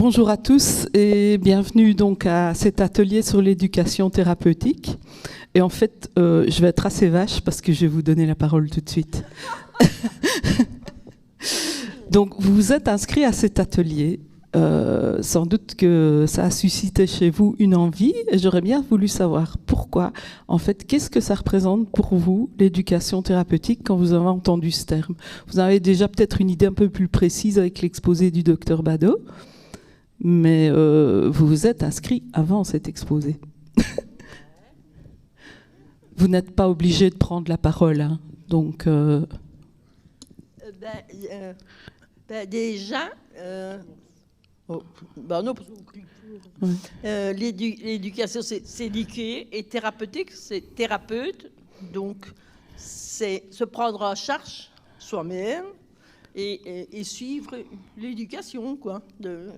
Bonjour à tous et bienvenue donc à cet atelier sur l'éducation thérapeutique. Et en fait, je vais être assez vache parce que je vais vous donner la parole tout de suite. Donc, vous vous êtes inscrit à cet atelier. Sans doute que ça a suscité chez vous une envie et j'aurais bien voulu savoir pourquoi. En fait, qu'est-ce que ça représente pour vous, l'éducation thérapeutique, quand vous avez entendu ce terme? Vous avez déjà peut-être une idée un peu plus précise avec l'exposé du docteur Bado, mais vous vous êtes inscrit avant cet exposé. Vous n'êtes pas obligé de prendre la parole, hein. Donc... déjà... non, l'éducation, c'est éduquer, et thérapeutique, c'est thérapeute. Donc, c'est se prendre en charge soi-même et suivre l'éducation, quoi, de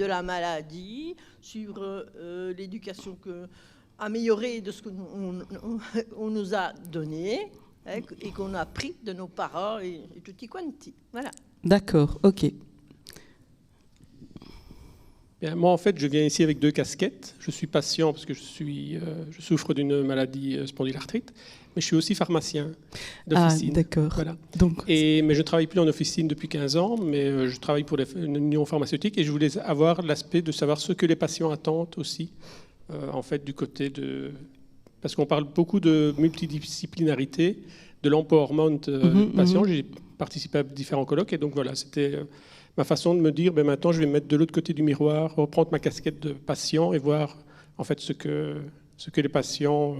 la maladie, suivre l'éducation, améliorer de ce qu'on nous a donné, hein, et qu'on a appris de nos parents et tutti quanti. Voilà. D'accord, ok. Bien, moi, en fait, je viens ici avec deux casquettes. Je suis patient parce que je souffre d'une maladie spondylarthrite, mais je suis aussi pharmacien d'officine. Ah, d'accord. Voilà. Donc... Mais je ne travaille plus en officine depuis 15 ans, mais je travaille pour une union pharmaceutique et je voulais avoir l'aspect de savoir ce que les patients attendent aussi, en fait, du côté de... Parce qu'on parle beaucoup de multidisciplinarité, de l'empowerment du patient. J'ai participé à différents colloques et donc voilà, c'était... ma façon de me dire, maintenant je vais me mettre de l'autre côté du miroir, reprendre ma casquette de patient et voir en fait ce que les patients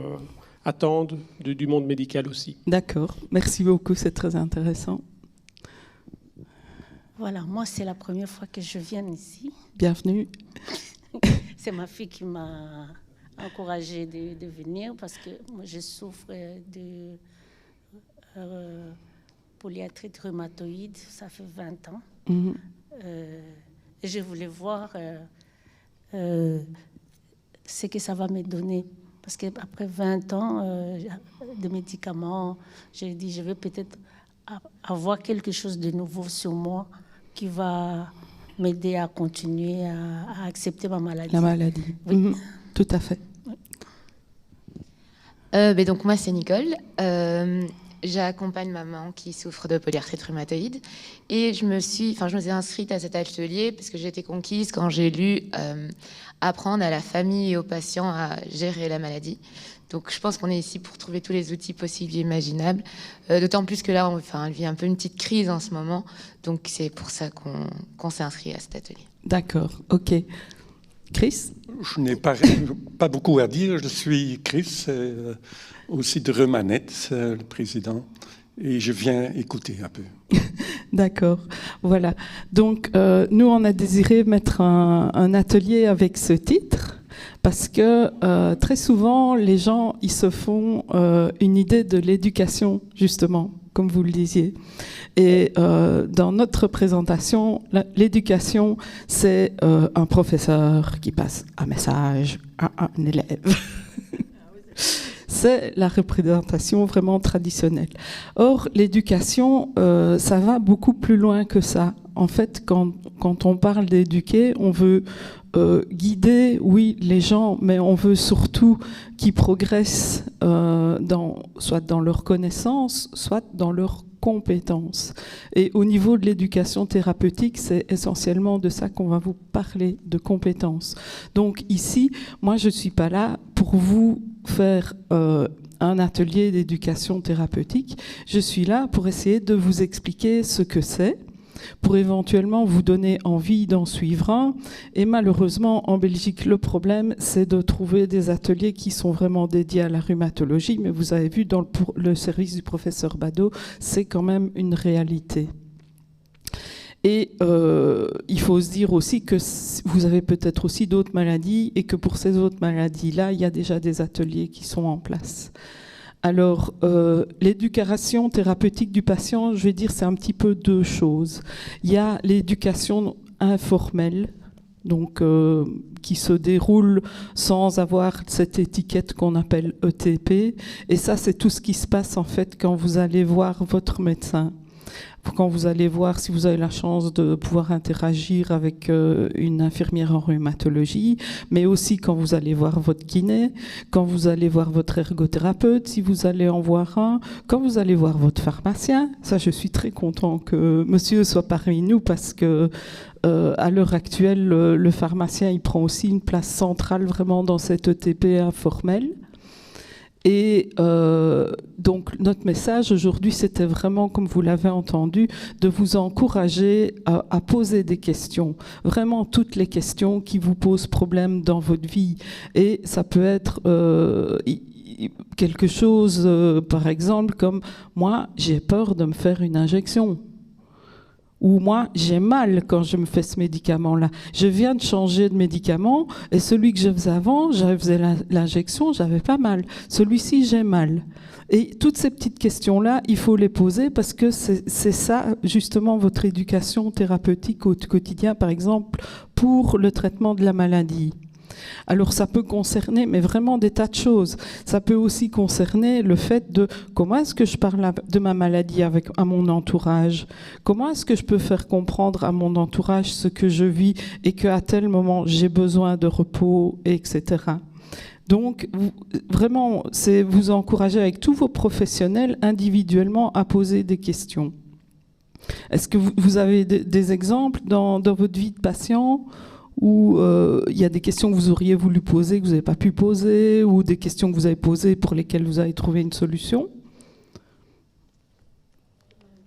attendent du monde médical aussi. D'accord, merci beaucoup, c'est très intéressant. Voilà, moi c'est la première fois que je viens ici. Bienvenue. C'est ma fille qui m'a encouragée de venir parce que moi je souffre de polyarthrite rhumatoïde, ça fait 20 ans. Et je voulais voir ce que ça va me donner. Parce qu'après 20 ans de médicaments, j'ai dit je vais peut-être avoir quelque chose de nouveau sur moi qui va m'aider à continuer à accepter ma maladie. La maladie, oui. Tout à fait. Donc moi c'est Nicole. J'accompagne maman qui souffre de polyarthrite rhumatoïde et je me suis inscrite à cet atelier parce que j'ai été conquise quand j'ai lu apprendre à la famille et aux patients à gérer la maladie. Donc je pense qu'on est ici pour trouver tous les outils possibles et imaginables, d'autant plus que là on vit un peu une petite crise en ce moment, donc c'est pour ça qu'on s'est inscrit à cet atelier. D'accord, ok. Chris? Je n'ai pas beaucoup à dire, je suis Chris, aussi de Remanet, le président, et je viens écouter un peu. D'accord, voilà. Donc, nous, on a désiré mettre un atelier avec ce titre parce que très souvent, les gens, ils se font une idée de l'éducation, justement, comme vous le disiez. Et dans notre présentation, l'éducation, c'est un professeur qui passe un message à un élève. C'est la représentation vraiment traditionnelle. Or, l'éducation, ça va beaucoup plus loin que ça. En fait, quand on parle d'éduquer, on veut guider, oui, les gens, mais on veut surtout qu'ils progressent soit dans leur connaissance, soit dans leur compétences. Et au niveau de l'éducation thérapeutique, c'est essentiellement de ça qu'on va vous parler, de compétences. Donc ici, moi, je ne suis pas là pour vous faire un atelier d'éducation thérapeutique. Je suis là pour essayer de vous expliquer ce que c'est, pour éventuellement vous donner envie d'en suivre un. Et malheureusement, en Belgique, le problème, c'est de trouver des ateliers qui sont vraiment dédiés à la rhumatologie. Mais vous avez vu, dans le service du professeur Bado, c'est quand même une réalité. Et il faut se dire aussi que vous avez peut-être aussi d'autres maladies et que pour ces autres maladies-là, il y a déjà des ateliers qui sont en place. Alors, l'éducation thérapeutique du patient, je vais dire, c'est un petit peu deux choses. Il y a l'éducation informelle, donc qui se déroule sans avoir cette étiquette qu'on appelle ETP. Et ça, c'est tout ce qui se passe en fait quand vous allez voir votre médecin. Quand vous allez voir, si vous avez la chance de pouvoir interagir avec une infirmière en rhumatologie, mais aussi quand vous allez voir votre kiné, quand vous allez voir votre ergothérapeute, si vous allez en voir un, quand vous allez voir votre pharmacien. Ça, je suis très content que monsieur soit parmi nous parce que à l'heure actuelle, le pharmacien, il prend aussi une place centrale vraiment dans cette ETP informelle. Et donc notre message aujourd'hui, c'était vraiment, comme vous l'avez entendu, de vous encourager à poser des questions, vraiment toutes les questions qui vous posent problème dans votre vie. Et ça peut être quelque chose, par exemple, comme « moi, j'ai peur de me faire une injection ». Ou moi, j'ai mal quand je me fais ce médicament-là. Je viens de changer de médicament et celui que je faisais avant, je faisais l'injection, j'avais pas mal. Celui-ci, j'ai mal. Et toutes ces petites questions-là, il faut les poser parce que c'est ça, justement, votre éducation thérapeutique au quotidien, par exemple, pour le traitement de la maladie. Alors ça peut concerner, mais vraiment des tas de choses. Ça peut aussi concerner le fait de comment est-ce que je parle de ma maladie à mon entourage. Comment est-ce que je peux faire comprendre à mon entourage ce que je vis et qu'à tel moment j'ai besoin de repos, etc. Donc vraiment, c'est vous encourager avec tous vos professionnels individuellement à poser des questions. Est-ce que vous avez des exemples dans votre vie de patient où il y a des questions que vous auriez voulu poser, que vous n'avez pas pu poser, ou des questions que vous avez posées pour lesquelles vous avez trouvé une solution?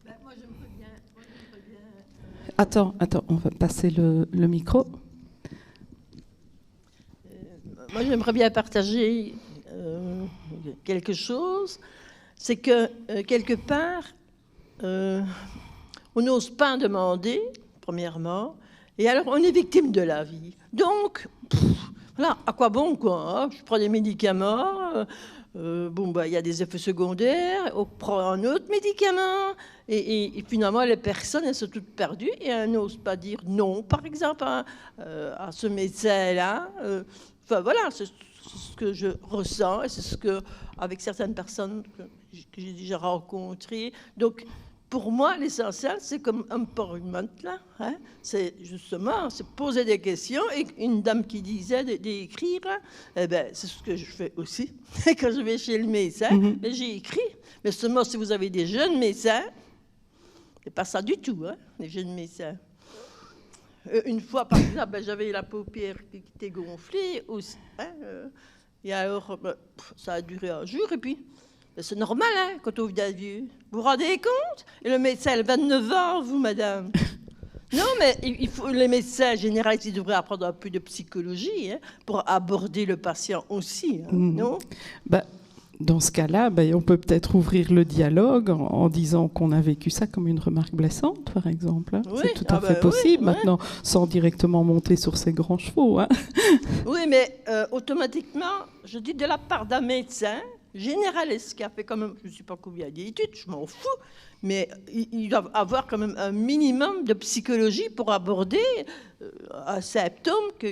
Moi, j'aimerais bien... Attends, on va passer le micro. Moi, j'aimerais bien partager quelque chose. C'est que, quelque part, on n'ose pas demander, premièrement, et alors, on est victime de la vie. Donc, voilà, à quoi bon, quoi, hein? Je prends des médicaments, il y a des effets secondaires, on prend un autre médicament, et finalement, les personnes, elles sont toutes perdues, et elles n'osent pas dire non, par exemple, à ce médecin-là. Enfin, voilà, c'est ce que je ressens, et c'est ce que, avec certaines personnes que j'ai déjà rencontrées. Donc, pour moi, l'essentiel, c'est comme empowerment, là. Hein? C'est justement, c'est poser des questions. Et une dame qui disait d'écrire, eh ben, c'est ce que je fais aussi. Quand je vais chez le médecin, j'ai écrit. Mais seulement si vous avez des jeunes médecins, c'est pas ça du tout, hein, les jeunes médecins. Une fois, par exemple, j'avais la paupière qui était gonflée aussi. Hein, et alors, ça a duré un jour, et puis... C'est normal, hein, quand on vient vieux. Vous vous rendez compte? Et le médecin, elle a 29 ans, vous, madame. Non, mais les médecins généralistes, ils devraient apprendre un peu de psychologie, hein, pour aborder le patient aussi, hein, non? Dans ce cas-là, on peut peut-être ouvrir le dialogue en disant qu'on a vécu ça comme une remarque blessante, par exemple. Hein. Oui, c'est tout à fait possible, maintenant, sans directement monter sur ses grands chevaux. Hein. Oui, mais automatiquement, je dis de la part d'un médecin généraliste qui a fait quand même, je ne sais pas combien d'études, je m'en fous, mais ils doivent avoir quand même un minimum de psychologie pour aborder un symptôme que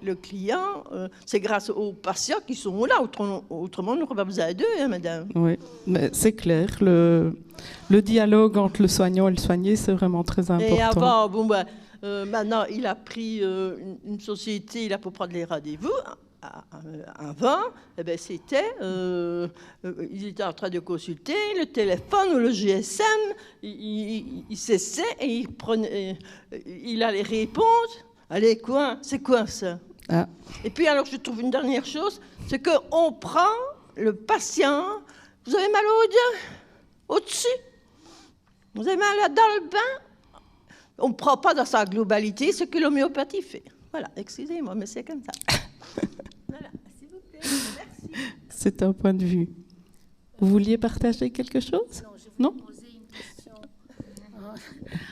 le client, c'est grâce aux patients qui sont là, autrement on n'aurait pas besoin d'eux, hein, madame. Oui, mais c'est clair, le dialogue entre le soignant et le soigné, c'est vraiment très important. Et avant, maintenant, il a pris une société, il a pour prendre les rendez-vous. Avant, eh ben, c'était, il était en train de consulter le téléphone ou le GSM, il cessait et il allait répondre. Allez, quoi? C'est quoi ça? Ah. Et puis alors, je trouve une dernière chose, c'est qu'on prend le patient. Vous avez mal au dos, au-dessus? Vous avez mal dans le bain? On ne prend pas dans sa globalité ce que l'homéopathie fait. Voilà, excusez-moi, mais c'est comme ça. Voilà, s'il vous plaît, merci. C'est un point de vue. Vous vouliez partager quelque chose? Non, poser une question.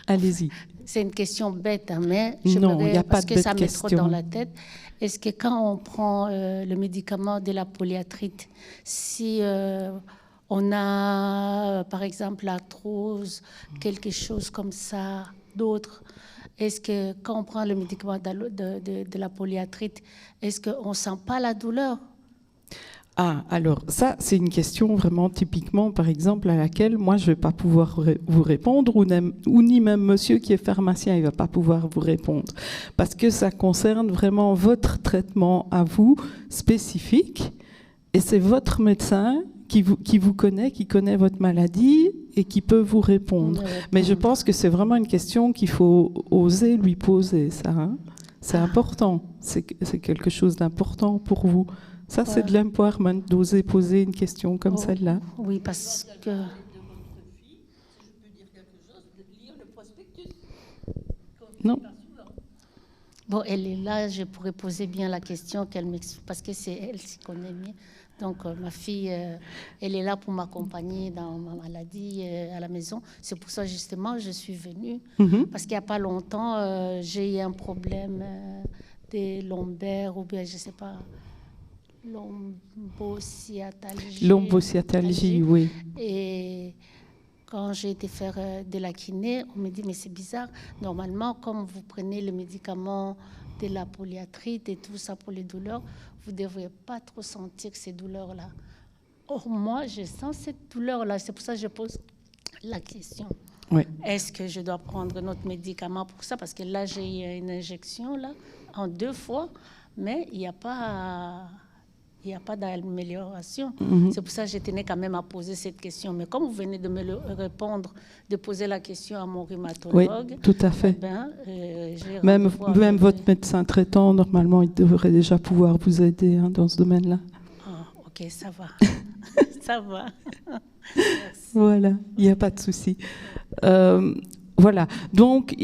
Allez-y. C'est une question bête, hein, mais non, il n'y a pas de bête question. Parce que ça met trop dans la tête. Est-ce que quand on prend le médicament de la polyarthrite, si on a, par exemple, l'arthrose, quelque chose comme ça, d'autres, est-ce que quand on prend le médicament de la polyarthrite, est-ce qu'on ne sent pas la douleur? Ah, alors ça, c'est une question vraiment typiquement, par exemple, à laquelle moi, je ne vais pas pouvoir vous répondre, ou ni même monsieur qui est pharmacien, il ne va pas pouvoir vous répondre, parce que ça concerne vraiment votre traitement à vous, spécifique, et c'est votre médecin qui vous connaît, qui connaît votre maladie et qui peut vous répondre. Mais je pense que c'est vraiment une question qu'il faut oser lui poser, ça. Hein. C'est important, c'est quelque chose d'important pour vous. Ça, c'est de l'empowerment, d'oser poser une question comme celle-là. Oui, parce que... Non. Bon, elle est là, je pourrais poser bien la question qu'elle m'explique, parce que c'est elle qui connaît mieux. Donc, ma fille, elle est là pour m'accompagner dans ma maladie à la maison. C'est pour ça, justement, je suis venue. Parce qu'il n'y a pas longtemps, j'ai eu un problème des lombaires, ou bien, je ne sais pas... Lombosciatalgie, oui. Et quand j'ai été faire de la kiné, on me dit, mais c'est bizarre, normalement, comme vous prenez le médicament de la polyarthrite et tout ça pour les douleurs, vous ne devriez pas trop sentir ces douleurs-là. Or, moi, je sens cette douleur-là, c'est pour ça que je pose la question. Oui. Est-ce que je dois prendre notre médicament pour ça? Parce que là, j'ai eu une injection là, en 2 fois, mais il n'y a pas... Il n'y a pas d'amélioration. C'est pour ça que je tenais quand même à poser cette question. Mais comme vous venez de me répondre, de poser la question à mon rhumatologue... Oui, tout à fait. Même votre médecin traitant, normalement, il devrait déjà pouvoir vous aider dans ce domaine-là. Ah, ok, ça va. Ça va. Voilà, il n'y a pas de souci. Voilà, donc...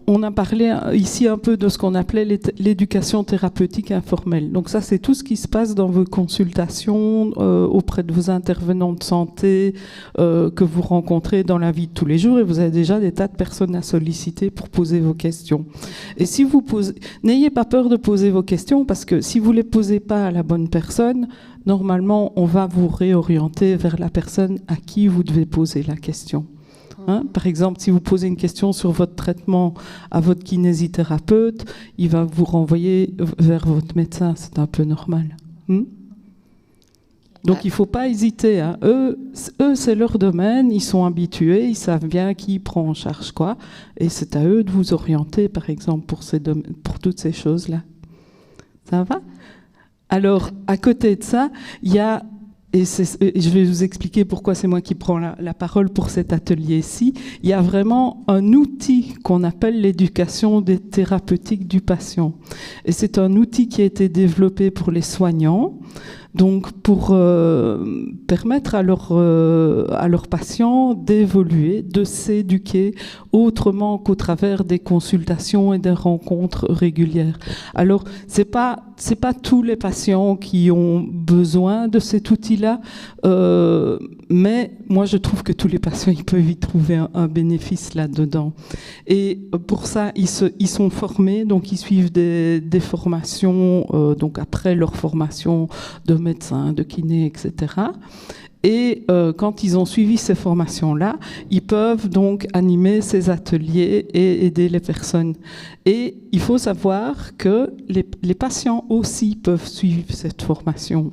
On a parlé ici un peu de ce qu'on appelait l'éducation thérapeutique informelle. Donc ça, c'est tout ce qui se passe dans vos consultations, auprès de vos intervenants de santé que vous rencontrez dans la vie de tous les jours, et vous avez déjà des tas de personnes à solliciter pour poser vos questions. Et si vous posez, n'ayez pas peur de poser vos questions, parce que si vous ne les posez pas à la bonne personne, normalement, on va vous réorienter vers la personne à qui vous devez poser la question. Hein, par exemple, si vous posez une question sur votre traitement à votre kinésithérapeute, il va vous renvoyer vers votre médecin. C'est un peu normal. Donc, il ne faut pas hésiter. Hein. Eux, c'est leur domaine. Ils sont habitués. Ils savent bien qui prend en charge quoi. Et c'est à eux de vous orienter, par exemple, pour toutes ces choses-là. Ça va? Alors, à côté de ça, il y a... Et je vais vous expliquer pourquoi c'est moi qui prends la parole pour cet atelier-ci. Il y a vraiment un outil qu'on appelle l'éducation thérapeutique du patient. Et c'est un outil qui a été développé pour les soignants, donc pour permettre à leurs patients d'évoluer, de s'éduquer autrement qu'au travers des consultations et des rencontres régulières. Alors, c'est pas tous les patients qui ont besoin de cet outil-là, mais moi je trouve que tous les patients ils peuvent y trouver un bénéfice là-dedans. Et pour ça, ils sont formés, donc ils suivent des formations, donc après leur formation de médecin, de kiné, etc. Et quand ils ont suivi ces formations-là, ils peuvent donc animer ces ateliers et aider les personnes. Et il faut savoir que les patients aussi peuvent suivre cette formation.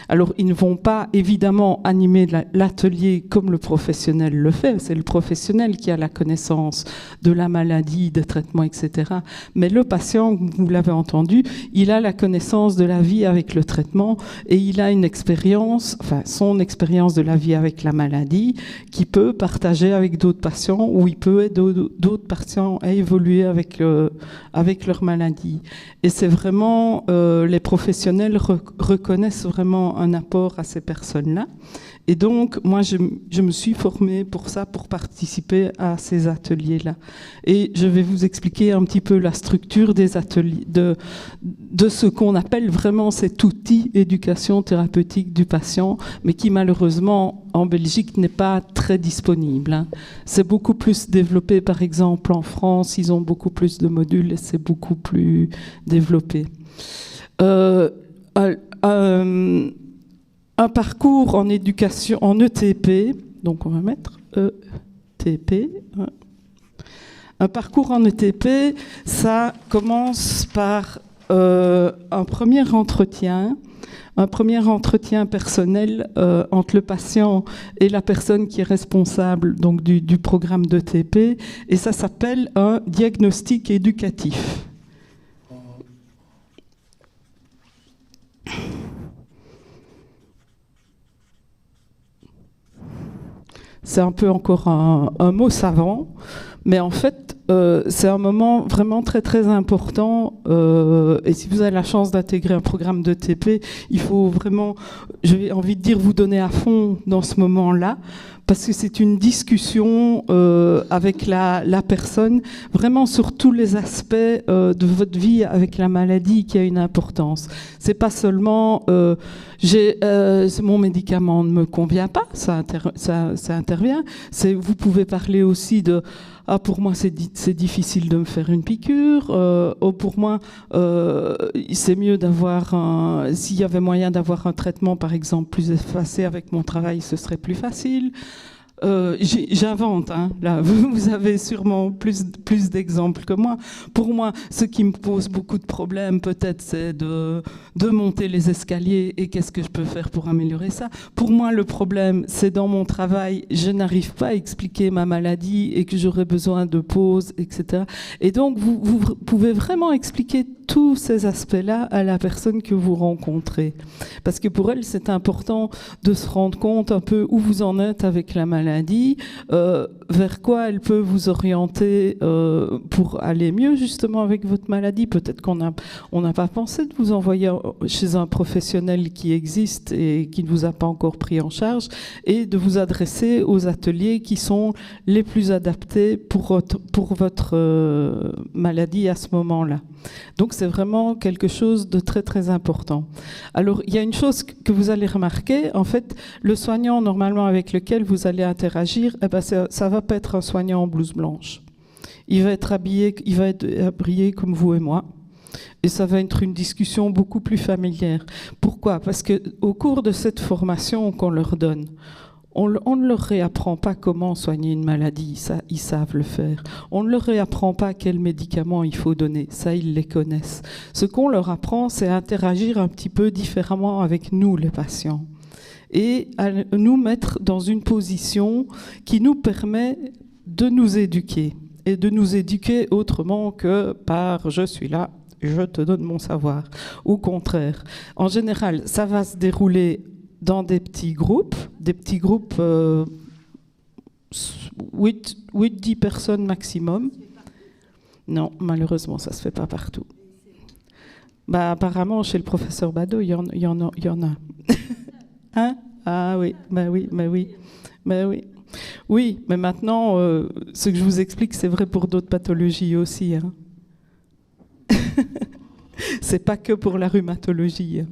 Alors, ils ne vont pas évidemment animer l'atelier comme le professionnel le fait. C'est le professionnel qui a la connaissance de la maladie, des traitements, etc. Mais le patient, vous l'avez entendu, il a la connaissance de la vie avec le traitement et il a une expérience, enfin son expérience de la vie avec la maladie qu'il peut partager avec d'autres patients ou il peut aider d'autres patients à évoluer avec leur maladie. Et c'est vraiment, les professionnels reconnaissent vraiment un apport à ces personnes-là. Et donc, moi, je me suis formée pour ça, pour participer à ces ateliers-là. Et je vais vous expliquer un petit peu la structure des ateliers, de ce qu'on appelle vraiment cet outil éducation thérapeutique du patient, mais qui malheureusement, en Belgique, n'est pas très disponible. Hein. C'est beaucoup plus développé, par exemple, en France, ils ont beaucoup plus de modules et c'est beaucoup plus développé. Un parcours en éducation, en ETP, donc on va mettre ETP. Un parcours en ETP, ça commence par un premier entretien un premier entretien personnel entre le patient et la personne qui est responsable donc, du programme d'ETP, et ça s'appelle un diagnostic éducatif. C'est un peu encore un mot savant, mais en fait, c'est un moment vraiment très très important. Et si vous avez la chance d'intégrer un programme d'ETP, il faut vraiment, j'ai envie de dire, vous donner à fond dans ce moment-là, parce que c'est une discussion avec la personne, vraiment sur tous les aspects de votre vie avec la maladie qui a une importance. C'est pas seulement mon médicament ne me convient pas, ça intervient. Vous pouvez parler aussi de pour moi c'est difficile de me faire une piqûre. Pour moi c'est mieux d'avoir s'il y avait moyen d'avoir un traitement par exemple plus effacé avec mon travail, ce serait plus facile. J'invente, hein, là. Vous avez sûrement plus d'exemples que moi. Pour moi, ce qui me pose beaucoup de problèmes, peut-être, c'est de monter les escaliers et qu'est-ce que je peux faire pour améliorer ça. Pour moi, le problème, c'est dans mon travail, je n'arrive pas à expliquer ma maladie et que j'aurais besoin de pause, etc. Et donc, vous pouvez vraiment expliquer tous ces aspects-là à la personne que vous rencontrez. Parce que pour elle, c'est important de se rendre compte un peu où vous en êtes avec la maladie, vers quoi elle peut vous orienter pour aller mieux justement avec votre maladie. Peut-être qu'on n'a pas pensé de vous envoyer chez un professionnel qui existe et qui ne vous a pas encore pris en charge, et de vous adresser aux ateliers qui sont les plus adaptés pour votre maladie à ce moment-là. Donc c'est vraiment quelque chose de très très important. Alors il y a une chose que vous allez remarquer, en fait le soignant normalement avec lequel vous allez interagir, ça va pas être un soignant en blouse blanche. Il va être habillé comme vous et moi. Et ça va être une discussion beaucoup plus familière. Pourquoi ? Parce qu'au cours de cette formation qu'on leur donne, on ne leur réapprend pas comment soigner une maladie, ça, ils savent le faire. On ne leur réapprend pas quels médicaments il faut donner, ça, ils les connaissent. Ce qu'on leur apprend, c'est à interagir un petit peu différemment avec nous, les patients. Et à nous mettre dans une position qui nous permet de nous éduquer. Et de nous éduquer autrement que par « je suis là, je te donne mon savoir ». Au contraire, en général, ça va se dérouler dans des petits groupes 8-10 personnes maximum. Non, malheureusement, ça ne se fait pas partout. Apparemment, chez le professeur Badeau, il y en a. Hein? Ah oui, oui. Oui, mais maintenant, ce que je vous explique, c'est vrai pour d'autres pathologies aussi. Hein. C'est pas que pour la rhumatologie.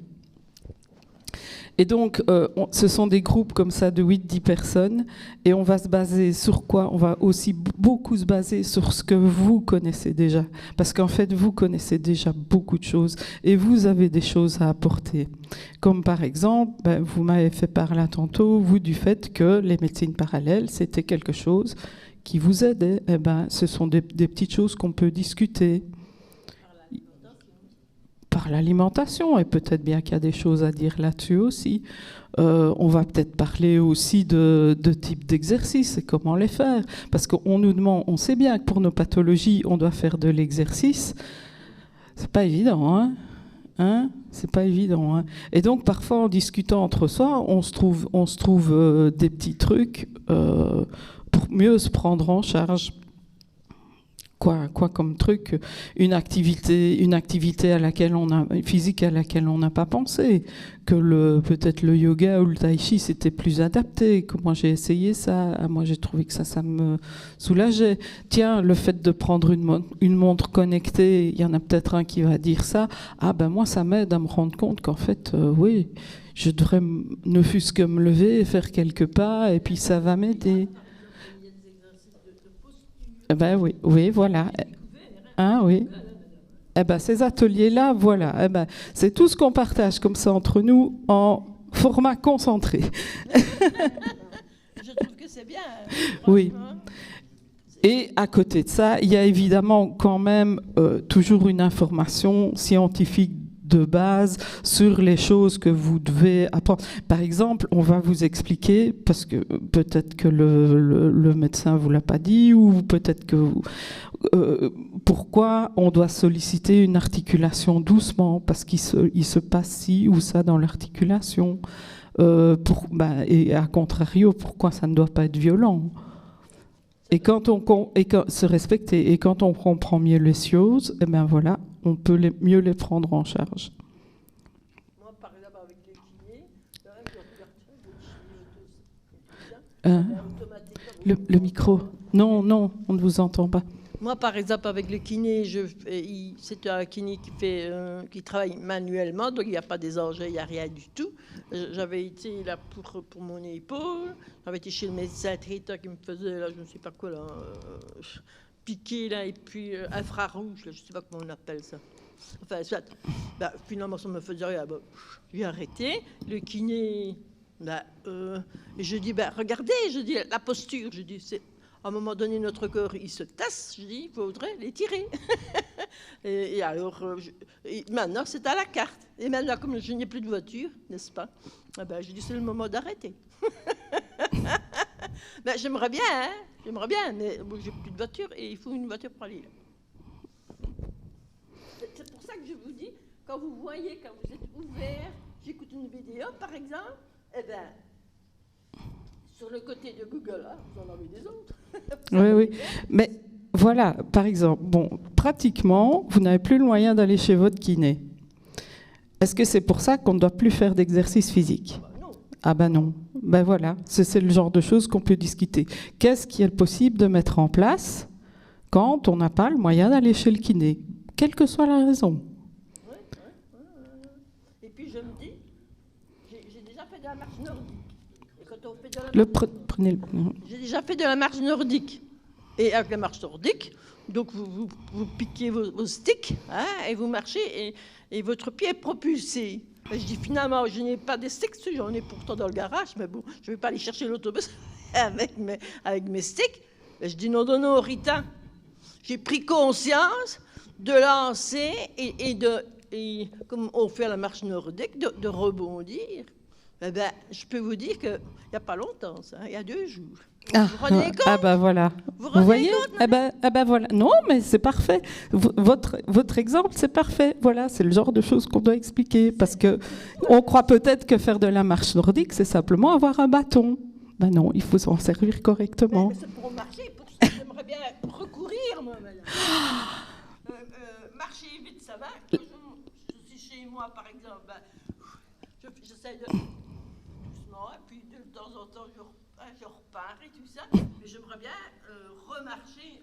Et donc, ce sont des groupes comme ça de 8-10 personnes, et on va se baser sur quoi ? On va aussi beaucoup se baser sur ce que vous connaissez déjà, parce qu'en fait, vous connaissez déjà beaucoup de choses, et vous avez des choses à apporter. Comme par exemple, vous m'avez fait part là tantôt, vous, du fait que les médecines parallèles, c'était quelque chose qui vous aidait. Ce sont des petites choses qu'on peut discuter. Par l'alimentation, et peut-être bien qu'il y a des choses à dire là-dessus aussi. On va peut-être parler aussi de types d'exercices et comment les faire. Parce qu'on nous demande, on sait bien que pour nos pathologies, on doit faire de l'exercice. C'est pas évident, hein, c'est pas évident. Hein. Et donc, parfois, en discutant entre soi, on se trouve des petits trucs pour mieux se prendre en charge. Quoi comme truc, une activité à laquelle physique à laquelle on n'a pas pensé, que peut-être le yoga ou le tai chi c'était plus adapté, que moi j'ai essayé ça, moi j'ai trouvé que ça me soulageait. Tiens, le fait de prendre une montre connectée, il y en a peut-être un qui va dire ça, moi ça m'aide à me rendre compte qu'en fait oui, je devrais ne fût-ce que me lever et faire quelques pas et puis ça va m'aider. Oui, voilà. Hein, oui. Ces ateliers-là, voilà. C'est tout ce qu'on partage comme ça entre nous en format concentré. Je trouve que c'est bien. Oui. Et à côté de ça, il y a évidemment quand même toujours une information scientifique de base sur les choses que vous devez apprendre. Par exemple, on va vous expliquer, parce que peut-être que le médecin ne vous l'a pas dit, ou peut-être que pourquoi on doit solliciter une articulation doucement, parce qu'il se passe ci ou ça dans l'articulation. Et à contrario, pourquoi ça ne doit pas être violent? Et quand se respecter, et quand on comprend mieux les choses, eh ben voilà, on peut mieux les prendre en charge. Moi, par exemple, avec les kinés, le micro. Non, on ne vous entend pas. Moi, par exemple, avec le kiné, c'est un kiné qui travaille manuellement, donc il n'y a pas des engins, il n'y a rien du tout. J'avais été là pour mon épaule, j'avais été chez le médecin traiteur qui me faisait, là, je ne sais pas quoi, là, piquer, là, et puis infrarouge, là, je ne sais pas comment on appelle ça. Enfin, soit, finalement, ça me faisait rien. J'ai arrêté. Le kiné, je dis, regardez, je dis, la posture, je dis, c'est... À un moment donné, notre corps, il se tasse. Je dis, il faudrait l'étirer. et alors, maintenant, c'est à la carte. Et maintenant, comme je n'ai plus de voiture, n'est-ce pas? Je dis, c'est le moment d'arrêter. J'aimerais bien, mais j'ai plus de voiture et il faut une voiture pour aller là. C'est pour ça que je vous dis, quand vous voyez, quand vous êtes ouvert, j'écoute une vidéo, par exemple, sur le côté de Google, vous en avez des autres. Oui. Mais voilà, par exemple, pratiquement, vous n'avez plus le moyen d'aller chez votre kiné. Est-ce que c'est pour ça qu'on ne doit plus faire d'exercice physique? Non. Ah non. Voilà, c'est le genre de choses qu'on peut discuter. Qu'est-ce qui est possible de mettre en place quand on n'a pas le moyen d'aller chez le kiné, quelle que soit la raison? Et puis je me dis, j'ai déjà fait de la marche nordique. J'ai déjà fait de la marche nordique. Et avec la marche nordique, donc vous piquez vos sticks et vous marchez et votre pied est propulsé. Et je dis finalement, je n'ai pas des sticks, j'en ai pourtant dans le garage, mais bon, je ne vais pas aller chercher l'autobus avec mes sticks. Et je dis non, Rita, j'ai pris conscience de lancer et comme on fait à la marche nordique, de rebondir. Je peux vous dire qu'il n'y a pas longtemps, ça, il y a 2 jours. Vous vous rendez compte? Voilà. Vous voyez? Compte, voilà. Non, mais c'est parfait. Votre exemple, c'est parfait. Voilà, c'est le genre de choses qu'on doit expliquer. Parce qu'on croit peut-être que faire de la marche nordique, c'est simplement avoir un bâton. Non, il faut s'en servir correctement. Mais c'est pour marcher, pour ça, j'aimerais bien recourir, moi, madame. Marcher vite, ça va. Quand je suis chez moi, par exemple, j'essaie de... doucement, et puis de temps en temps, je repars et tout ça. Mais j'aimerais bien remarcher,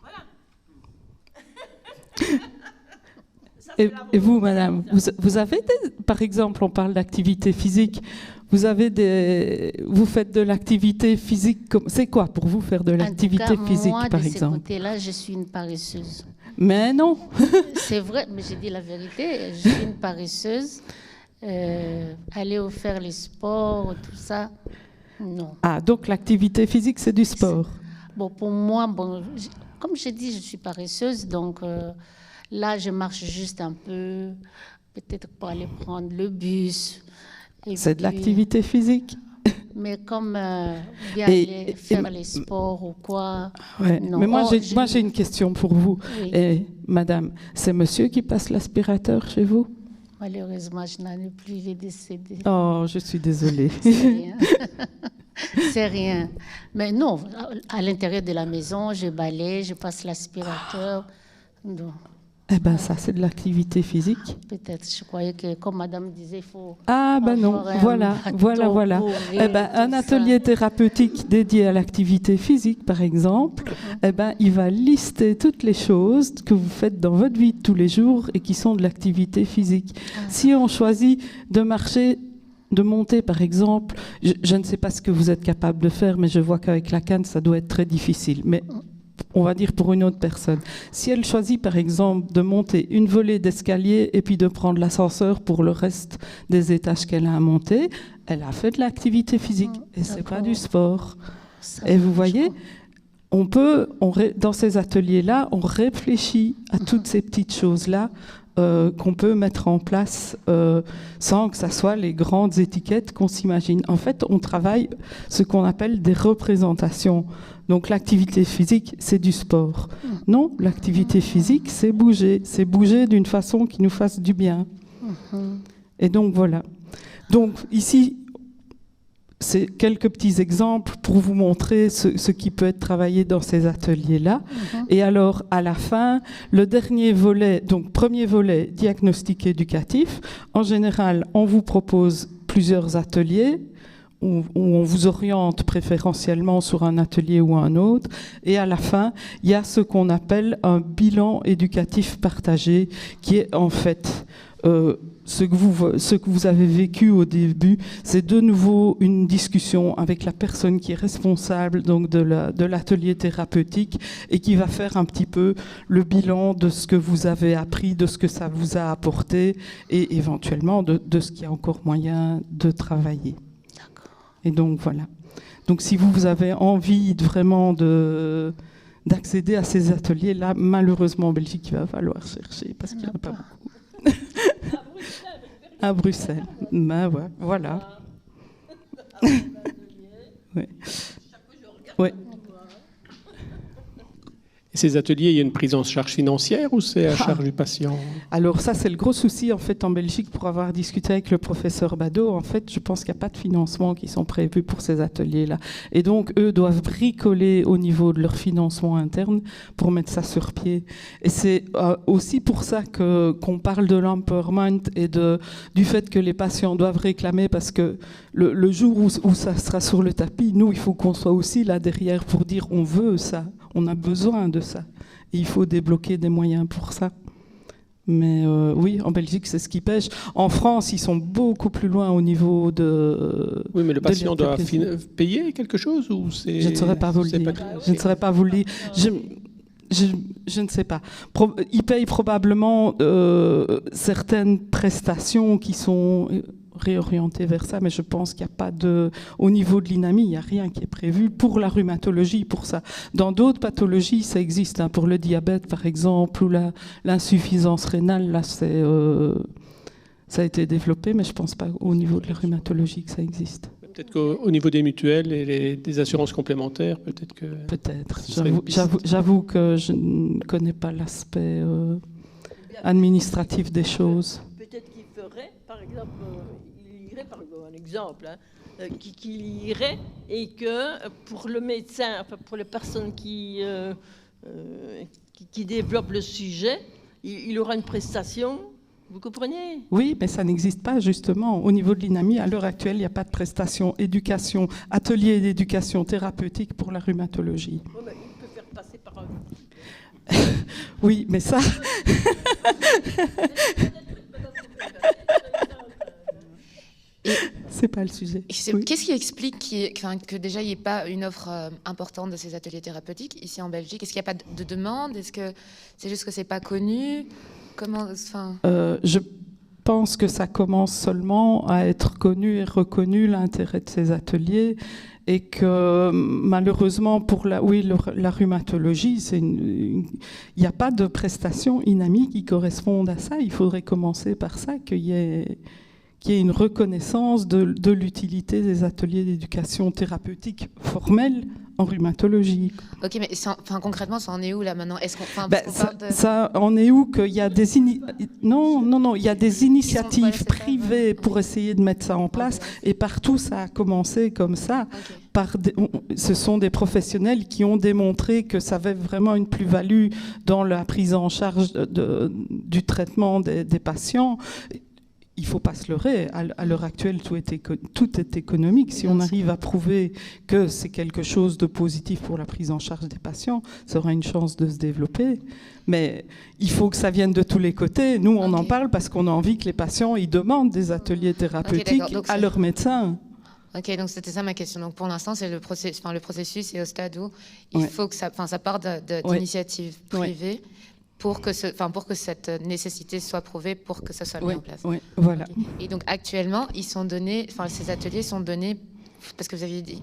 voilà. Et vous, madame, vous avez par exemple, on parle d'activité physique, vous faites de l'activité physique, c'est quoi pour vous faire de l'activité physique, moi, par de exemple? Ce côté-là, je suis une paresseuse. Mais non. C'est vrai, mais j'ai dit la vérité, je suis une paresseuse. Aller faire les sports, tout ça, non. Ah, donc l'activité physique, c'est du sport. Pour moi, comme j'ai dit, je suis paresseuse, donc là, je marche juste un peu, peut-être pour aller prendre le bus. C'est de l'activité physique. Mais comme aller faire les sports ou quoi, non. Mais moi, j'ai une question pour vous. Oui. Madame, c'est monsieur qui passe l'aspirateur chez vous? Malheureusement, je n'en ai plus, il est décédé. Oh, je suis désolée. C'est rien. C'est rien. Mais non, à l'intérieur de la maison, je balaye, je passe l'aspirateur. Non. Ça, c'est de l'activité physique. Peut-être, je croyais que, comme madame disait, il faut... Non, voilà. Un atelier thérapeutique dédié à l'activité physique, par exemple, il va lister toutes les choses que vous faites dans votre vie de tous les jours et qui sont de l'activité physique. Si on choisit de marcher, de monter, par exemple, je ne sais pas ce que vous êtes capable de faire, mais je vois qu'avec la canne, ça doit être très difficile. Mais on va dire pour une autre personne. Si elle choisit, par exemple, de monter une volée d'escalier et puis de prendre l'ascenseur pour le reste des étages qu'elle a à monter, elle a fait de l'activité physique et c'est pas du sport. Et vous voyez, dans ces ateliers-là, on réfléchit à toutes ces petites choses-là qu'on peut mettre en place sans que ça soit les grandes étiquettes qu'on s'imagine. En fait, on travaille ce qu'on appelle des représentations. Donc l'activité physique, c'est du sport. Non, l'activité physique, c'est bouger d'une façon qui nous fasse du bien. Et donc voilà. Donc ici, c'est quelques petits exemples pour vous montrer ce qui peut être travaillé dans ces ateliers-là. Et alors, à la fin, le dernier volet, donc premier volet, diagnostic éducatif. En général, on vous propose plusieurs ateliers où on vous oriente préférentiellement sur un atelier ou un autre. Et à la fin, il y a ce qu'on appelle un bilan éducatif partagé, qui est en fait... ce que vous avez vécu au début, c'est de nouveau une discussion avec la personne qui est responsable donc de l'atelier thérapeutique et qui va faire un petit peu le bilan de ce que vous avez appris, de ce que ça vous a apporté et éventuellement de ce qu'il y a encore moyen de travailler. Et donc voilà. Donc si vous avez envie vraiment d'accéder à ces ateliers-là, malheureusement en Belgique, il va falloir chercher parce qu'il n'y en a pas beaucoup. À Bruxelles. Ben ouais, voilà. Oui. Oui. Et ces ateliers, il y a une prise en charge financière ou c'est à charge du patient? Alors ça, c'est le gros souci en fait en Belgique. Pour avoir discuté avec le professeur Badeau, en fait, je pense qu'il n'y a pas de financement qui sont prévus pour ces ateliers-là. Et donc, eux doivent bricoler au niveau de leur financement interne pour mettre ça sur pied. Et c'est aussi pour ça qu'on parle de l'empowerment et du fait que les patients doivent réclamer, parce que le jour où ça sera sur le tapis, nous, il faut qu'on soit aussi là derrière pour dire on veut ça. On a besoin de ça. Et il faut débloquer des moyens pour ça. Mais oui, en Belgique, c'est ce qui pêche. En France, ils sont beaucoup plus loin au niveau de... Oui, mais le patient doit payer quelque chose ou c'est... Je ne saurais pas vous le dire. Je ne saurais pas vous le dire. Je ne sais pas. Ils payent probablement certaines prestations qui sont... réorienté vers ça, mais je pense qu'il n'y a pas au niveau de l'INAMI, il n'y a rien qui est prévu pour la rhumatologie, pour ça. Dans d'autres pathologies, ça existe, hein, pour le diabète par exemple, ou l'insuffisance rénale, là ça a été développé, mais je ne pense pas au niveau de la rhumatologie que ça existe. Peut-être qu'au niveau des mutuelles et des assurances complémentaires, peut-être que... Peut-être. J'avoue que je ne connais pas l'aspect administratif des choses. Peut-être qu'il ferait, par exemple, il irait, par un exemple, hein, qu'il irait et que pour le médecin, enfin pour les personnes qui développent le sujet, il aura une prestation. Vous comprenez? Oui, mais ça n'existe pas justement. Au niveau de l'INAMI, à l'heure actuelle, il n'y a pas de prestation éducation, atelier d'éducation thérapeutique pour la rhumatologie. Oui, mais il peut faire passer par un... Oui, mais ça... C'est pas le sujet. Qu'est-ce qui explique que déjà il n'y ait pas une offre importante de ces ateliers thérapeutiques ici en Belgique? Est-ce qu'il n'y a pas de demande? Est-ce que c'est juste que c'est pas connu? Je pense que ça commence seulement à être connu et reconnu, l'intérêt de ces ateliers, et que malheureusement pour la rhumatologie, il n'y a pas de prestations INAMI qui correspondent à ça. Il faudrait commencer par ça, qu'il y ait une reconnaissance de l'utilité des ateliers d'éducation thérapeutique formelle en rhumatologie. Ok, mais concrètement, ça en est où là maintenant? Est-ce qu'on ça en est où qu'il y a des il y a des initiatives privées pour essayer de mettre ça en place, et partout ça a commencé comme ça. Ce sont des professionnels qui ont démontré que ça avait vraiment une plus-value dans la prise en charge du traitement des patients. Il ne faut pas se leurrer, à l'heure actuelle, tout est économique. Si on arrive à prouver que c'est quelque chose de positif pour la prise en charge des patients, ça aura une chance de se développer. Mais il faut que ça vienne de tous les côtés. Nous, on en parle parce qu'on a envie que les patients ils demandent des ateliers thérapeutiques à leurs médecins. Ok, donc c'était ça ma question. Donc pour l'instant, c'est le processus est au stade où il faut que ça parte d'initiatives privées. Pour que cette nécessité soit prouvée, pour que ça soit mis en place. Oui, voilà. Okay. Et donc actuellement, ils sont donnés, ces ateliers sont donnés parce que vous aviez dit.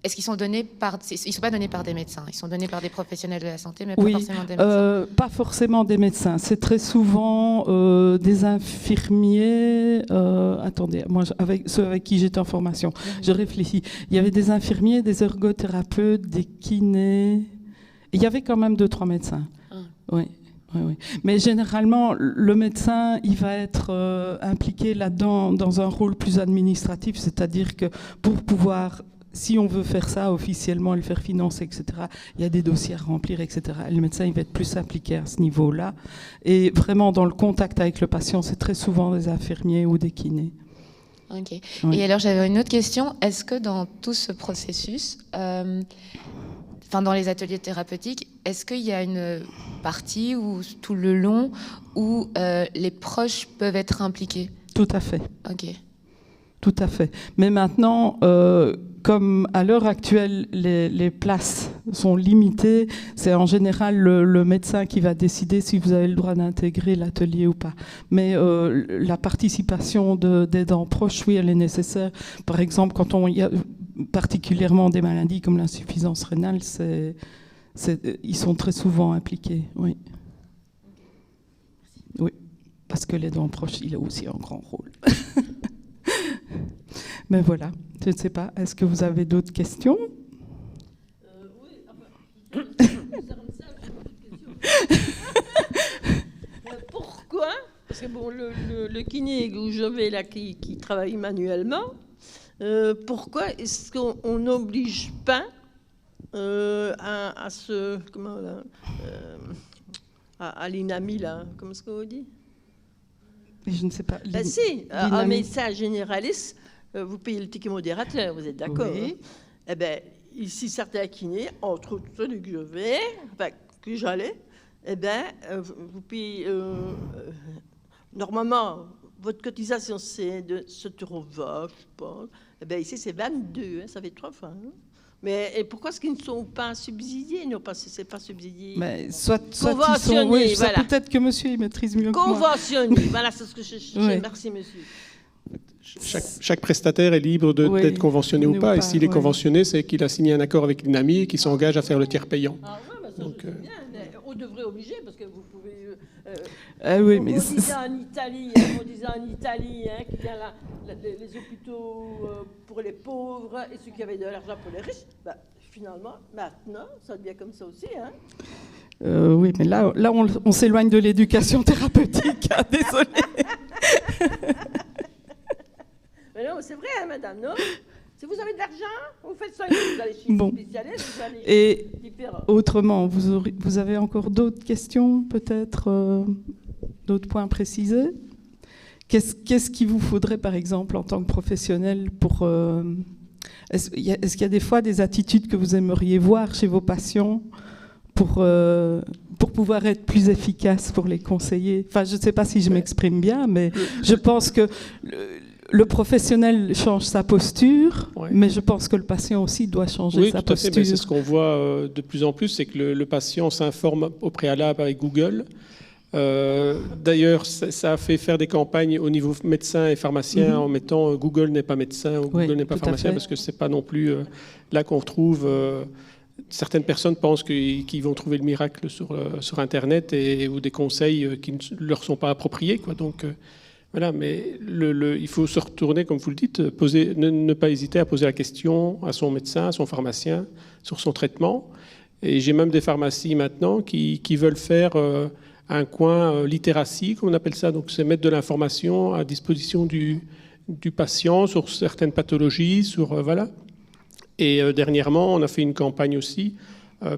est-ce qu'ils sont donnés ils sont pas donnés par des médecins, ils sont donnés par des professionnels de la santé, mais Oui, pas forcément des médecins. pas forcément des médecins. C'est très souvent des infirmiers. Attendez, moi, avec ceux avec qui j'étais en formation, je réfléchis. Il y avait des infirmiers, des ergothérapeutes, des kinés. Il y avait quand même 2-3 médecins. Oui. Oui. Mais généralement, le médecin, il va être impliqué là-dedans dans un rôle plus administratif, c'est-à-dire que pour pouvoir, si on veut faire ça officiellement, le faire financer, etc., il y a des dossiers à remplir, etc. Et le médecin, il va être plus impliqué à ce niveau-là. Et vraiment, dans le contact avec le patient, c'est très souvent des infirmiers ou des kinés. Ok. Oui. Et alors, j'avais une autre question. Est-ce que dans tout ce processus, dans les ateliers thérapeutiques, est-ce qu'il y a une partie ou tout le long où les proches peuvent être impliqués? Tout à fait. Ok. Tout à fait. Mais maintenant, comme à l'heure actuelle, les places sont limitées, c'est en général le médecin qui va décider si vous avez le droit d'intégrer l'atelier ou pas. Mais la participation d'aidants proches, oui, elle est nécessaire. Par exemple, quand il y a particulièrement des maladies comme l'insuffisance rénale, ils sont très souvent impliqués, oui. Oui, parce que l'aidant proche, il a aussi un grand rôle. Mais voilà, je ne sais pas, est-ce que vous avez d'autres questions? Oui, enfin, pourquoi? Parce que bon, le kiné où je vais là, qui travaille manuellement, pourquoi est-ce qu'on n'oblige pas à ce... Comment là, à l'INAMI, là, comment est-ce qu'on dit? Je ne sais pas. Si, un médecin généraliste, vous payez le ticket modérateur, vous êtes d'accord? Oui. Hein? Eh bien, ici, certains kinés, entre autres celui que je vais, enfin, que j'allais, eh bien, vous payez... normalement, votre cotisation, c'est de 7,20 €, je pense. Eh bien, ici, c'est 22, hein, ça fait 3 fois. Hein? Mais et pourquoi est-ce qu'ils ne sont pas subsidiés? Non, parce que c'est pas subsidié. Mais soit conventionnés, ils sont, oui, voilà. Peut-être que monsieur il maîtrise mieux que moi. Conventionnés, voilà, c'est ce que je cherchais. Oui. Merci, monsieur. Chaque prestataire est libre d'être conventionné ou pas. Et s'il est oui. conventionné, c'est qu'il a signé un accord avec l'INAMI et qu'il s'engage à faire le tiers payant. Ah ouais, mais ça, Donc, je sais bien. Mais on devrait obliger, parce que vous pouvez... Oui, on mais disait en Italie, hein, qu'il y a les hôpitaux pour les pauvres et ceux qui avaient de l'argent pour les riches. Bah, finalement, maintenant, ça devient comme ça aussi. Hein. Oui, mais là on s'éloigne de l'éducation thérapeutique. Hein, désolé. Mais non, c'est vrai, hein, madame, non? Si vous avez de l'argent, vous faites ça, vous allez chez Bon. les spécialistes, vous allez Et différents. autrement, vous avez encore d'autres questions, peut-être d'autres points précisés? Qu'est-ce qu'il vous faudrait, par exemple, en tant que professionnel pour... Est-ce qu'il y a des fois des attitudes que vous aimeriez voir chez vos patients pour pouvoir être plus efficace pour les conseiller? Enfin, je ne sais pas si je m'exprime bien, mais je pense que le professionnel change sa posture, Ouais. mais je pense que le patient aussi doit changer sa tout à fait. posture. Mais c'est ce qu'on voit de plus en plus, c'est que le patient s'informe au préalable avec Google. D'ailleurs, ça a fait faire des campagnes au niveau médecin et pharmacien en mettant Google n'est pas médecin ou Google n'est pas tout à pharmacien, fait. parce que c'est pas non plus là qu'on trouve. Certaines personnes pensent qu'ils vont trouver le miracle sur Internet ou des conseils qui ne leur sont pas appropriés, quoi. Donc voilà, mais il faut se retourner, comme vous le dites, ne pas hésiter à poser la question à son médecin, à son pharmacien sur son traitement. Et j'ai même des pharmacies maintenant qui veulent faire un coin littératie, comme on appelle ça. Donc, c'est mettre de l'information à disposition du patient sur certaines pathologies, voilà. Et dernièrement, on a fait une campagne aussi,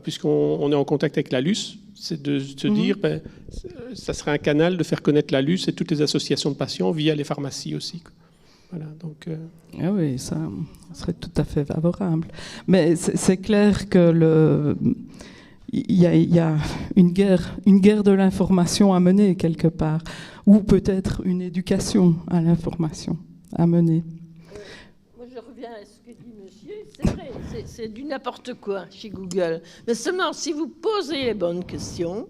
puisqu'on est en contact avec la LUS, c'est de se dire, ça serait un canal de faire connaître la LUS et toutes les associations de patients via les pharmacies aussi. Voilà, donc, Ah oui, ça serait tout à fait favorable. Mais c'est clair que il y a une guerre de l'information à mener quelque part, ou peut-être une éducation à l'information à mener. Moi, je reviens à ce que dit monsieur. C'est vrai, c'est du n'importe quoi chez Google. Mais seulement si vous posez les bonnes questions,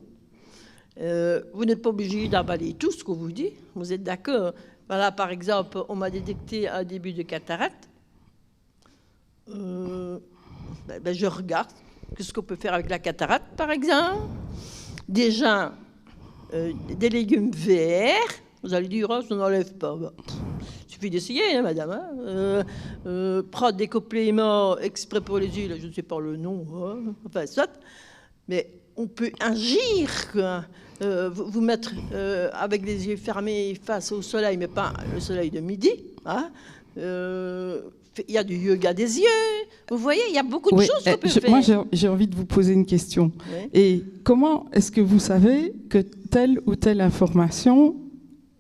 vous n'êtes pas obligé d'avaler tout ce qu'on vous dit. Vous êtes d'accord? Voilà, par exemple, on m'a détecté un début de cataracte. je regarde qu'est-ce qu'on peut faire avec la cataracte, par exemple. Déjà, des légumes verts. Vous allez dire, oh, ça n'enlève pas. Bah, il suffit d'essayer, hein, madame. Hein. Prendre des compléments exprès pour les yeux, là, je ne sais pas le nom. Hein. Enfin, soit. Mais on peut agir, quoi. Vous mettre avec les yeux fermés face au soleil, mais pas le soleil de midi. Hein. Il y a du yoga des yeux. Vous voyez, il y a beaucoup de choses qu'on peut faire. Moi, j'ai envie de vous poser une question. Oui. Et comment est-ce que vous savez que telle ou telle information,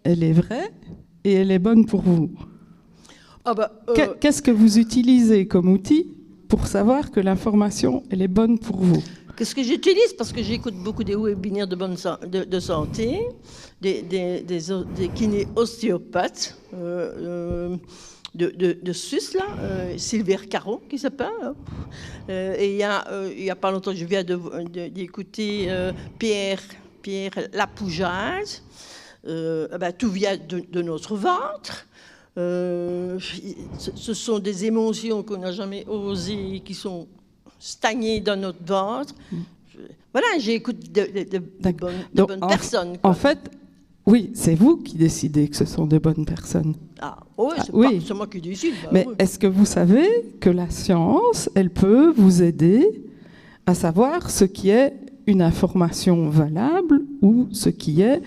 elle est vraie et elle est bonne pour vous? Qu'est-ce que vous utilisez comme outil pour savoir que l'information, elle est bonne pour vous? Qu'est-ce que j'utilise? Parce que j'écoute beaucoup des webinaires de santé, des kinés ostéopathes, de Suisse, là, Sylvain Caron, qui s'appelle. Et il y a pas longtemps, je viens d'écouter Pierre Lapoujade. Tout vient de notre ventre. Ce sont des émotions qu'on n'a jamais osées, qui sont stagnées dans notre ventre. Voilà, j'écoute de bonnes personnes. Quoi. En fait, oui, c'est vous qui décidez que ce sont de bonnes personnes. C'est moi qui décide. Mais est-ce que vous savez que la science, elle peut vous aider à savoir ce qui est une information valable ou ce qui est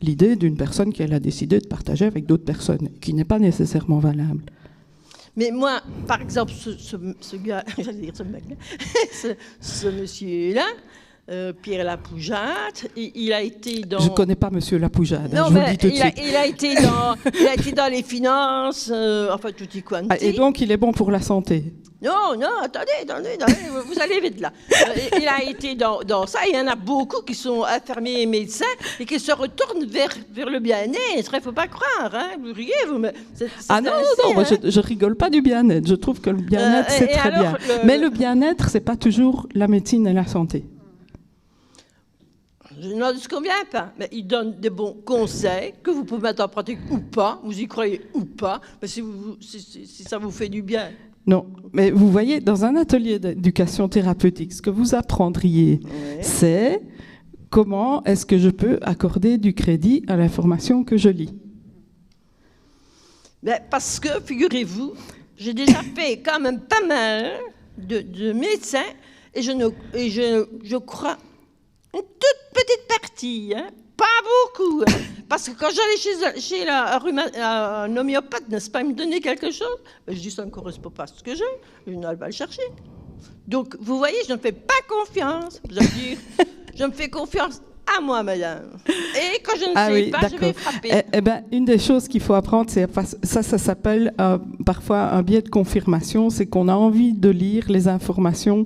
l'idée d'une personne qu'elle a décidé de partager avec d'autres personnes, qui n'est pas nécessairement valable? Mais moi, par exemple, ce gars, j'allais dire ce mec-là, ce monsieur-là, Pierre Lapoujade, il a été dans... Je ne connais pas Monsieur Lapoujade, non, je vous le dis tout de suite. Il a été dans les finances, enfin tutti quanti. Et donc, il est bon pour la santé? Non, attendez, vous allez vite là. Il a été dans ça, il y en a beaucoup qui sont infirmiers et médecins et qui se retournent vers le bien-être. Il ne faut pas croire, hein. Vous riez, vous, mais non, moi, je rigole pas du bien-être. Je trouve que le bien-être, c'est très bien. Mais le bien-être, c'est pas toujours la médecine et la santé. Je ne dis convient pas, mais il donne des bons conseils que vous pouvez mettre en pratique ou pas, vous y croyez ou pas, mais si ça vous fait du bien. Non, mais vous voyez, dans un atelier d'éducation thérapeutique, ce que vous apprendriez, c'est comment est-ce que je peux accorder du crédit à l'information que je lis. Parce que, figurez-vous, j'ai déjà fait quand même pas mal de médecins et je crois une toute petite partie, hein, pas beaucoup. Hein, parce que quand j'allais chez un homéopathe, n'est-ce pas, il me donnait quelque chose, je dis ça ne correspond pas à ce que j'ai, je n'allais pas le chercher. Donc, vous voyez, je ne fais pas confiance. Vous allez dire, je me fais confiance à moi, madame. Et quand je ne sais pas, je vais frapper. Eh bien, une des choses qu'il faut apprendre, c'est ça s'appelle parfois un biais de confirmation, c'est qu'on a envie de lire les informations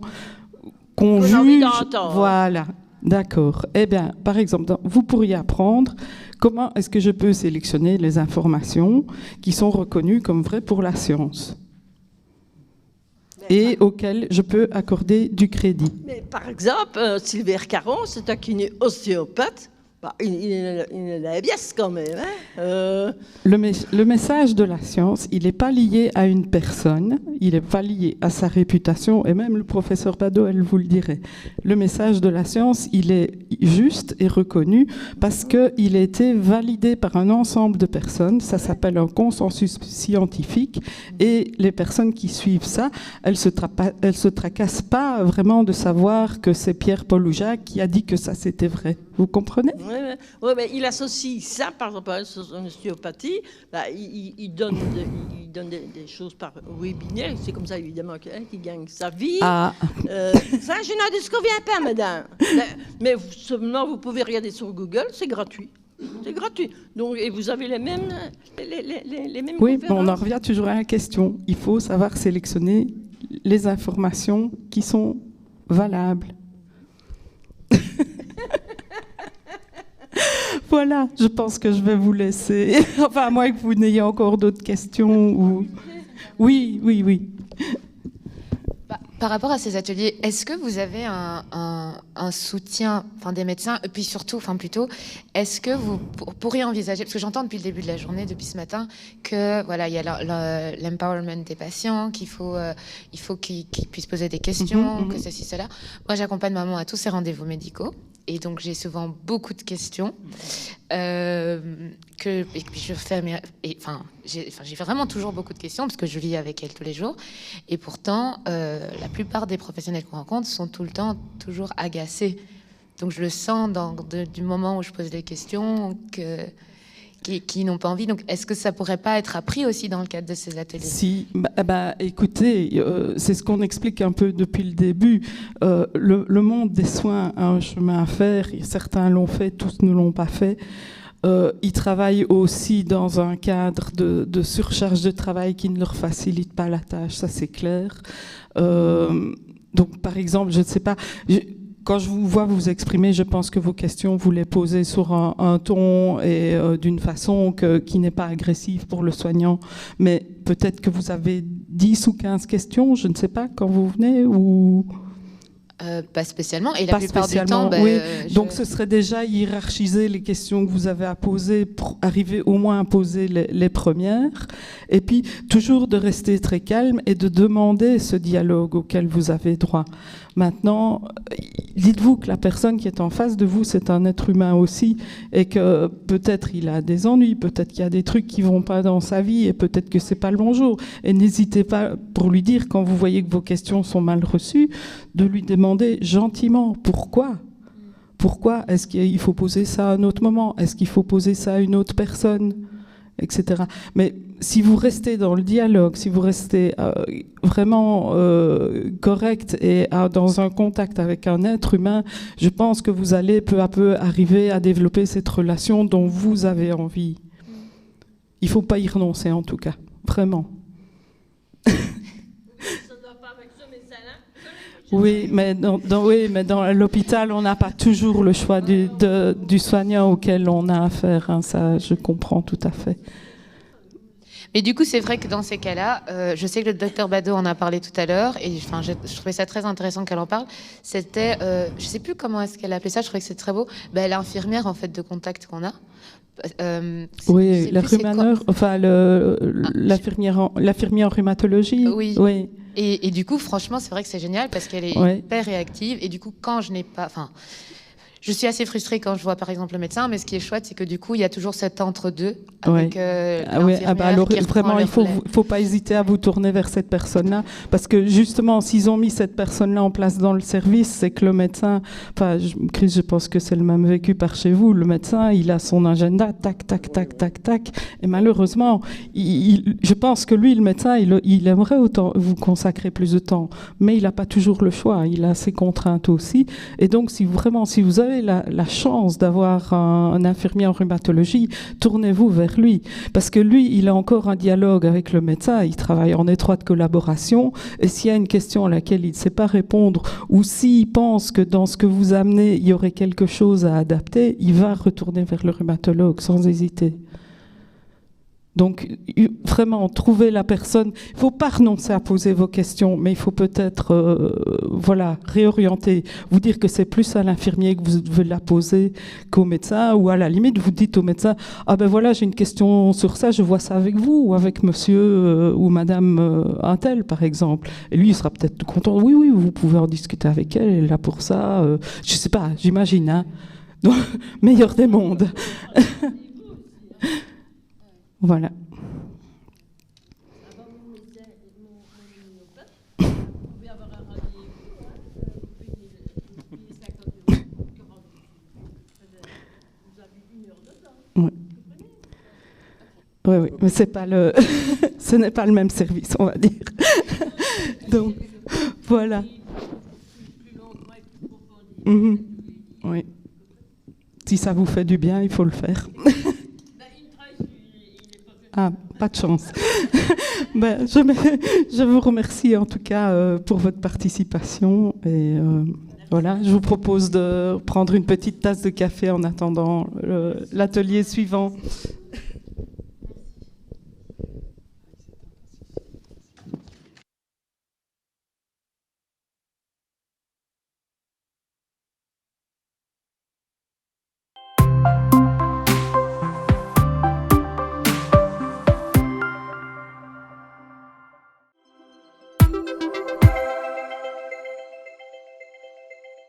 qu'on juge. Envie d'entendre. Voilà. D'accord. Eh bien, par exemple, vous pourriez apprendre comment est-ce que je peux sélectionner les informations qui sont reconnues comme vraies pour la science et auxquelles je peux accorder du crédit. Mais par exemple, Sylvain Caron, c'est un kiné ostéopathe. Il est la biesse quand même. Hein. Le message de la science, il n'est pas lié à une personne, il n'est pas lié à sa réputation, et même le professeur Badeau, elle vous le dirait. Le message de la science, il est juste et reconnu parce qu'il a été validé par un ensemble de personnes, ça s'appelle un consensus scientifique, et les personnes qui suivent ça, elles se tracassent pas vraiment de savoir que c'est Pierre-Paul ou Jacques qui a dit que ça c'était vrai. Vous comprenez? Oui, mais il associe ça, par exemple, à l'ostéopathie. Il donne des choses par webinaire. C'est comme ça, évidemment, qu'il gagne sa vie. Ça, je n'en disconviens pas, madame. Mais seulement, vous pouvez regarder sur Google, c'est gratuit. C'est gratuit. Donc, et vous avez les mêmes oui, conférences. On en revient toujours à la question. Il faut savoir sélectionner les informations qui sont valables. Voilà, je pense que je vais vous laisser. Enfin, à moins que vous n'ayez encore d'autres questions. Ou... Oui. Par rapport à ces ateliers, est-ce que vous avez un soutien, enfin des médecins, et puis surtout, enfin plutôt, est-ce que vous pourriez envisager, parce que j'entends depuis le début de la journée, depuis ce matin, que voilà, il y a l'empowerment des patients, qu'il faut, qu'ils puissent poser des questions, que ceci, cela. Moi, j'accompagne maman à tous ses rendez-vous médicaux. Et donc, j'ai souvent beaucoup de questions. Et puis, j'ai vraiment toujours beaucoup de questions parce que je vis avec elle tous les jours. Et pourtant, la plupart des professionnels qu'on rencontre sont tout le temps toujours agacés. Donc, je le sens du moment où je pose des questions qui n'ont pas envie. Donc, est-ce que ça pourrait pas être appris aussi dans le cadre de ces ateliers? Si, écoutez, c'est ce qu'on explique un peu depuis le début. Le monde des soins a un chemin à faire. Certains l'ont fait, tous ne l'ont pas fait. Ils travaillent aussi dans un cadre de surcharge de travail qui ne leur facilite pas la tâche, ça c'est clair. Donc, par exemple, je ne sais pas... Quand je vous vois vous exprimer, je pense que vos questions, vous les posez sur un ton et d'une façon qui n'est pas agressive pour le soignant. Mais peut-être que vous avez 10 ou 15 questions, je ne sais pas, quand vous venez ou... Pas spécialement. Et la Pas plupart du spécialement, temps... oui. Donc ce serait déjà hiérarchiser les questions que vous avez à poser pour arriver au moins à poser les premières. Et puis toujours de rester très calme et de demander ce dialogue auquel vous avez droit. Maintenant, dites-vous que la personne qui est en face de vous, c'est un être humain aussi et que peut-être il a des ennuis, peut-être qu'il y a des trucs qui vont pas dans sa vie et peut-être que c'est pas le bon jour. Et n'hésitez pas pour lui dire, quand vous voyez que vos questions sont mal reçues, de lui demander gentiment pourquoi. Pourquoi est-ce qu'il faut poser ça à un autre moment? Est-ce qu'il faut poser ça à une autre personne? Etc. Mais si vous restez dans le dialogue, si vous restez vraiment correct et dans un contact avec un être humain, je pense que vous allez peu à peu arriver à développer cette relation dont vous avez envie. Il ne faut pas y renoncer en tout cas, vraiment. Oui, mais dans l'hôpital, on n'a pas toujours le choix du soignant auquel on a affaire. Hein, ça, je comprends tout à fait. Mais du coup, c'est vrai que dans ces cas-là, je sais que le docteur Bado en a parlé tout à l'heure, et enfin, je trouvais ça très intéressant qu'elle en parle. C'était, je sais plus comment est-ce qu'elle appelait ça, je trouvais que c'est très beau. L'infirmière en fait de contact qu'on a. Oui, l'infirmière, enfin l'infirmière en rhumatologie. Oui. Oui. Et du coup, franchement, c'est vrai que c'est génial parce qu'elle est hyper réactive. Et du coup, quand je n'ai pas... Enfin, je suis assez frustrée quand je vois, par exemple, le médecin. Mais ce qui est chouette, c'est que du coup, il y a toujours cet entre-deux avec l'infirmière alors, qui reprend vraiment, le il faut pas hésiter à vous tourner vers cette personne-là. Parce que, justement, s'ils ont mis cette personne-là en place dans le service, c'est que le médecin... Enfin, Chris, je pense que c'est le même vécu par chez vous. Le médecin, il a son agenda, tac, tac, tac, tac, tac. Et malheureusement, je pense que lui, le médecin, il aimerait autant vous consacrer plus de temps. Mais il n'a pas toujours le choix. Il a ses contraintes aussi. Et donc, si vous avez la chance d'avoir un infirmier en rhumatologie, tournez-vous vers lui. Parce que lui, il a encore un dialogue avec le médecin. Il travaille en étroite collaboration. Et s'il y a une question à laquelle il ne sait pas répondre, ou s'il pense que dans ce que vous amenez, il y aurait quelque chose à adapter, il va retourner vers le rhumatologue sans hésiter. Donc, vraiment, trouver la personne. Il ne faut pas renoncer à poser vos questions, mais il faut peut-être réorienter. Vous dire que c'est plus à l'infirmier que vous devez la poser qu'au médecin, ou à la limite, vous dites au médecin « Ah ben voilà, j'ai une question sur ça, je vois ça avec vous, ou avec monsieur ou madame un tel, par exemple. » Et lui, il sera peut-être content. « Oui, vous pouvez en discuter avec elle, elle est là pour ça. » Je ne sais pas, j'imagine. Hein. Donc, meilleur des mondes. Voilà. Oui, mais c'est pas ce n'est pas le même service, on va dire. Donc, voilà. Oui. Si ça vous fait du bien, il faut le faire. Ah, pas de chance. Je vous remercie en tout cas pour votre participation. Et voilà, je vous propose de prendre une petite tasse de café en attendant l'atelier suivant.